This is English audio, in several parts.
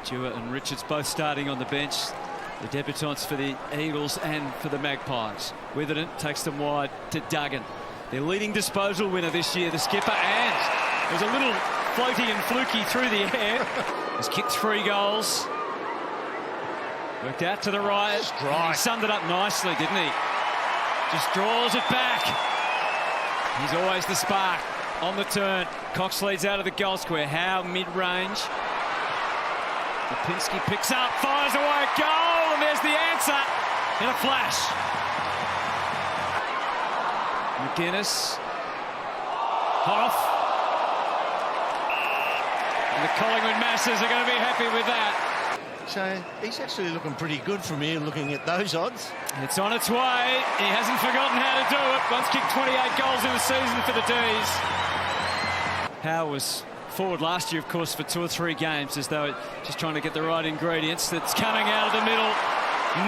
Stewart and Richards both starting on the bench. The debutants for the Eagles and for the Magpies. Witherden takes them wide to Duggan. Their leading disposal winner this year, the skipper, and there's a little floaty and fluky through the air. He's kicked 3 goals. Worked out to the right. He summed it up nicely, didn't he? Just draws it back. He's always the spark on the turn. Cox leads out of the goal square. Howe mid-range. Lipinski picks up, fires away, goal, and there's the answer in a flash. McGuinness. Hoff. And the Collingwood masses are going to be happy with that. So he's actually looking pretty good from here, looking at those odds. It's on its way. He hasn't forgotten how to do it. Once kicked 28 goals in the season for the D's. Howe was forward last year, of course, for 2 or 3 games, as though just trying to get the right ingredients. That's coming out of the middle.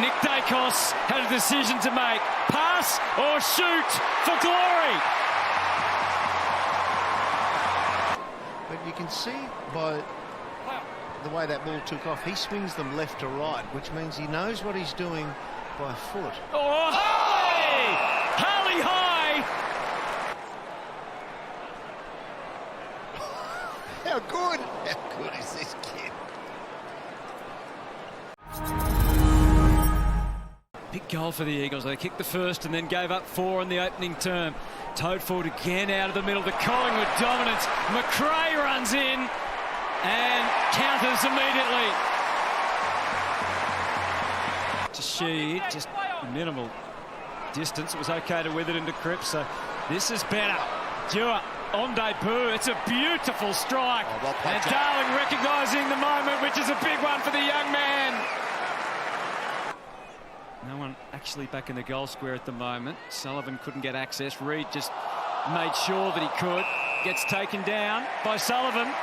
Nick Daicos had a decision to make. Pass or shoot for glory. But you can see by the way that ball took off, he swings them left to right, which means he knows what he's doing by foot. Oh, Harley! Harley high! How good? How good is this kid? Big goal for the Eagles. They kicked the first and then gave up 4 in the opening term. Towed forward again out of the middle. The Collingwood dominance. McRae runs in and counters immediately. To Sheed, just minimal distance. It was okay to Witherden to Cripps, so this is better. Dewar on debut. It's a beautiful strike. And Darling recognising the moment, which is a big one for the young man. No one actually back in the goal square at the moment. Sullivan couldn't get access. Reid just made sure that he could. Gets taken down by Sullivan.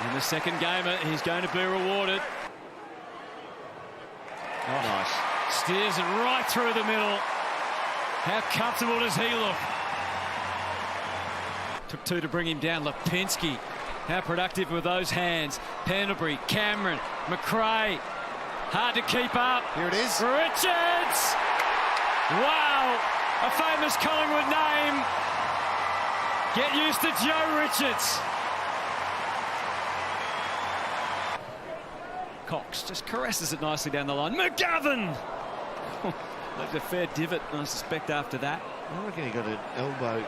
In the second gamer, he's going to be rewarded. Oh, nice. Steers it right through the middle. How comfortable does he look? Took 2 to bring him down. Lipinski. How productive were those hands? Pendlebury, Cameron, McRae. Hard to keep up. Here it is. Richards! Wow! A famous Collingwood name. Get used to Joe Richards. Cox just caresses it nicely down the line. McGovern! Left a fair divot, I suspect, after that. I reckon he got an elbow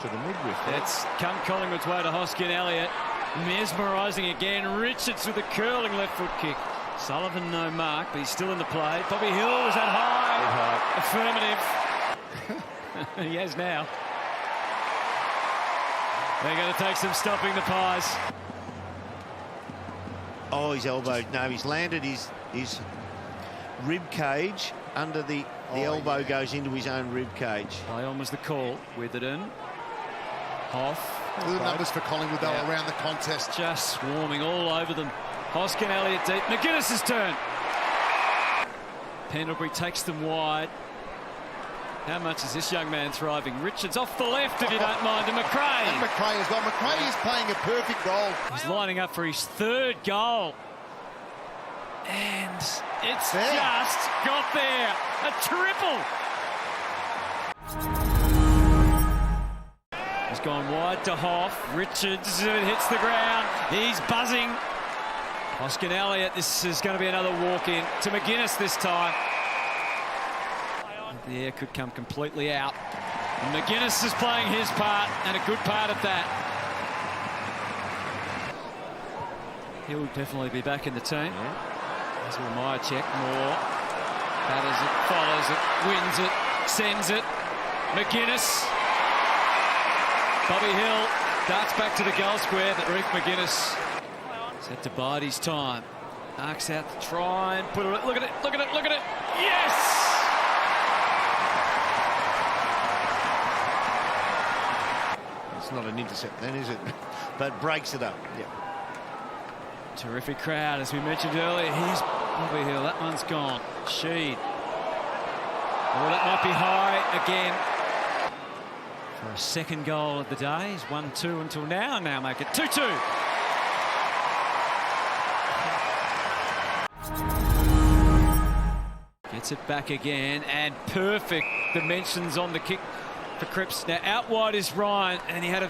to the midriff. It's come Collingwood's way to Hoskin Elliott. Mesmerising again. Richards with a curling left foot kick. Sullivan no mark, but he's still in the play. Bobby Hill, was that high? Affirmative. He has now. They're going to take some stopping the Pies. Oh, he's elbowed. No, he's landed his rib cage under the elbow goes into his own rib cage. Play on was the call. Witherden. Hoff. Good numbers for Collingwood, though, around the contest. Just swarming all over them. Hoskin Elliott deep. McGuinness's turn. Pendlebury takes them wide. How much is this young man thriving? Richards off the left, if you don't mind, to McRae. And McRae as well. McRae is playing a perfect role. He's lining up for his 3rd goal. And it's just got there. A triple. He's gone wide to Hoff. Richards hits the ground. He's buzzing. Hoskin Elliott, this is going to be another walk-in to McGuinness this time. The air could come completely out. And McGuinness is playing his part, and a good part at that. He'll definitely be back in the team. As will Myercheck. Moore batters it, follows it, wins it, sends it. McGuinness. Bobby Hill darts back to the goal square, but Reef McGuinness set to bide his time. Arcs out to try and put it. Look at it, look at it, look at it. Yes! It's not an intercept then, is it? But breaks it up. Yeah. Terrific crowd, as we mentioned earlier. Here's Bobby Hill. That one's gone. Sheed. Oh, that might be high again. For a 2nd goal of the day. He's 1-2 until now. Now make it 2-2. Gets it back again, and perfect dimensions on the kick for Cripps. Now out wide is Ryan, and he had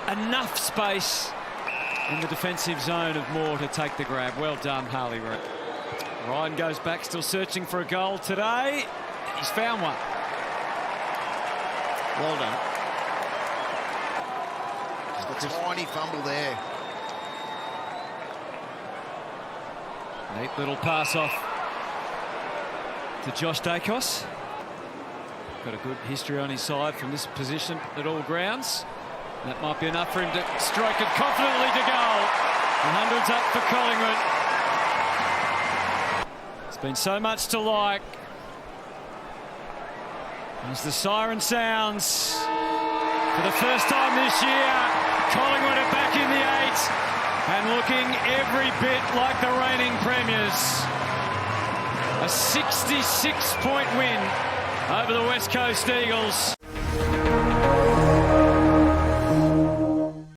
enough space in the defensive zone of Moore to take the grab. Well done, Harley. Ryan goes back, still searching for a goal today. He's found one. Well done. Just a tiny fumble there. Neat little pass off to Josh Daicos. Got a good history on his side from this position at all grounds. That might be enough for him to strike it confidently to goal. The 100's up for Collingwood. It's been so much to like. As the siren sounds, for the first time this year, Collingwood are back in the 8 and looking every bit like the reigning premiers. A 66-point win over the West Coast Eagles.